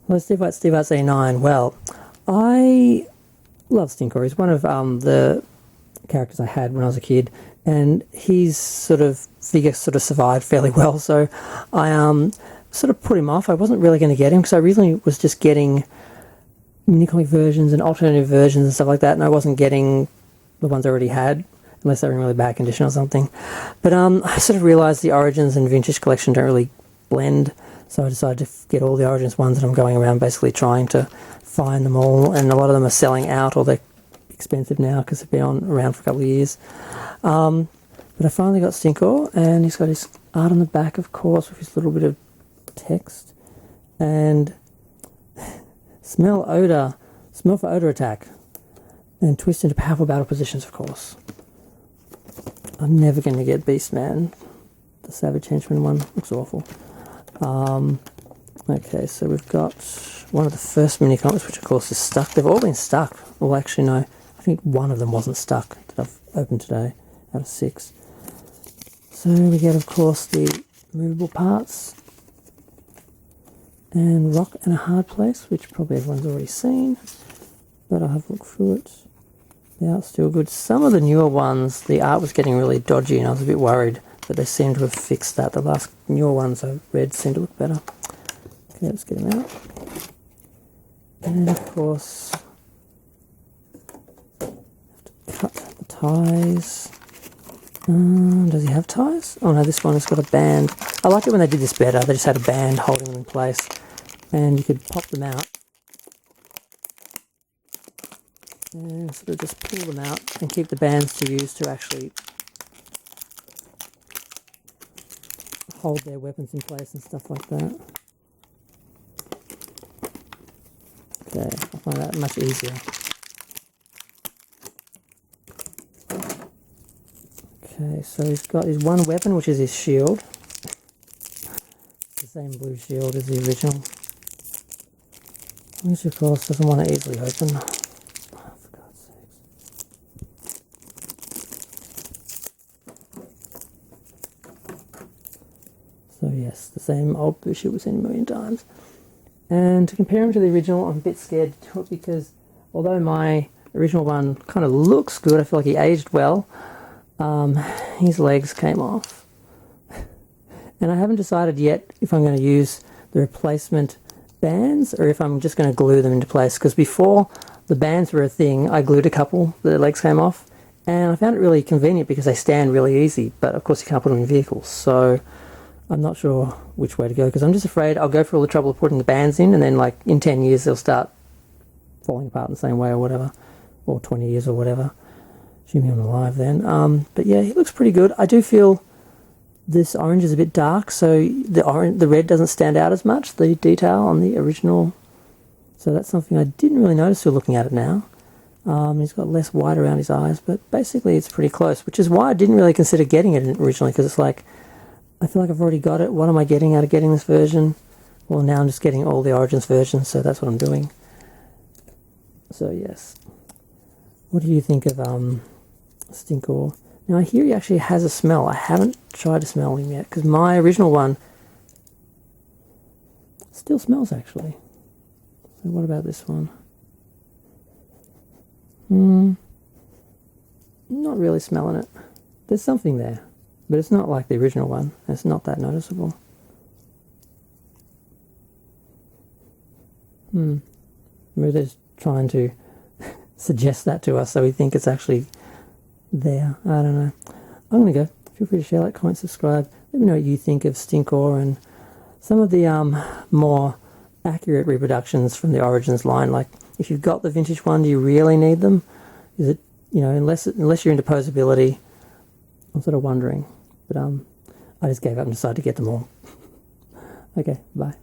Hello, Steve White, Steve Arts 89. Well, I love Stinkor. He's one of the characters I had when I was a kid, and his figure survived fairly well. So I sort of put him off. I wasn't really going to get him because I originally was just getting mini comic versions and alternative versions and stuff like that, and I wasn't getting the ones I already had unless they were in really bad condition or something. But I sort of realised the Origins and Vintage collection don't really blend. So I decided to get all the Origins ones, and I'm going around basically trying to find them all, and a lot of them are selling out or they're expensive now because they've been around for a couple of years. But I finally got Stinkor, and he's got his art on the back, of course, with his little bit of text. And smell for odor attack, and twist into powerful battle positions, of course. I'm never going to get Beastman. The Savage Henchman one looks awful. Okay, so we've got one of the first mini comics, which of course is stuck. They've all been stuck. Well, actually, no. I think one of them wasn't stuck that I've opened today out of 6. So we get, of course, the movable parts and Rock and a Hard Place, which probably everyone's already seen, but I'll have a look through it. The art's still good. Some of the newer ones, the art was getting really dodgy, and I was a bit worried, but they seem to have fixed that. The last newer ones I've read seem to look better. Okay, let's get them out. And of course, have to cut the ties. Does he have ties? Oh no, this one has got a band. I like it when they did this better. They just had a band holding them in place, and you could pop them out and sort of just pull them out and keep the bands to use to actually hold their weapons in place and stuff like that. Okay, I find that much easier. Okay, so he's got his one weapon, which is his shield. The same blue shield as the original, which of course doesn't want to easily open. Oh, for God's sakes. So yes, the same old blue shield we've seen a million times. And to compare him to the original, I'm a bit scared to do it because although my original one kind of looks good, I feel like he aged well, his legs came off. And I haven't decided yet if I'm going to use the replacement bands or if I'm just going to glue them into place, because before the bands were a thing, I glued a couple, the legs came off, and I found it really convenient because they stand really easy, but of course you can't put them in vehicles, so I'm not sure which way to go, because I'm just afraid I'll go through all the trouble of putting the bands in, and then like in 10 years they'll start falling apart in the same way or whatever, or 20 years or whatever, assuming I'm alive then. But yeah, he looks pretty good. I do feel this orange is a bit dark, so the red doesn't stand out as much, the detail on the original. So that's something I didn't really notice till looking at it now. He's got less white around his eyes, but basically it's pretty close, which is why I didn't really consider getting it originally, because it's like, I feel like I've already got it. What am I getting out of getting this version? Well, now I'm just getting all the Origins versions, so that's what I'm doing. So yes. What do you think of Stinkor? Now I hear he actually has a smell. I haven't tried to smell him yet, because my original one still smells actually. So what about this one? Not really smelling it. There's something there, but it's not like the original one. It's not that noticeable. Maybe they're just trying to suggest that to us so we think it's actually there. I don't know. I'm going to go. Feel free to share, like, comment, subscribe. Let me know what you think of Stinkor and some of the more accurate reproductions from the Origins line. Like, if you've got the vintage one, do you really need them? Is it, unless you're into posability, I'm sort of wondering. But I just gave up and decided to get them all. Okay, bye.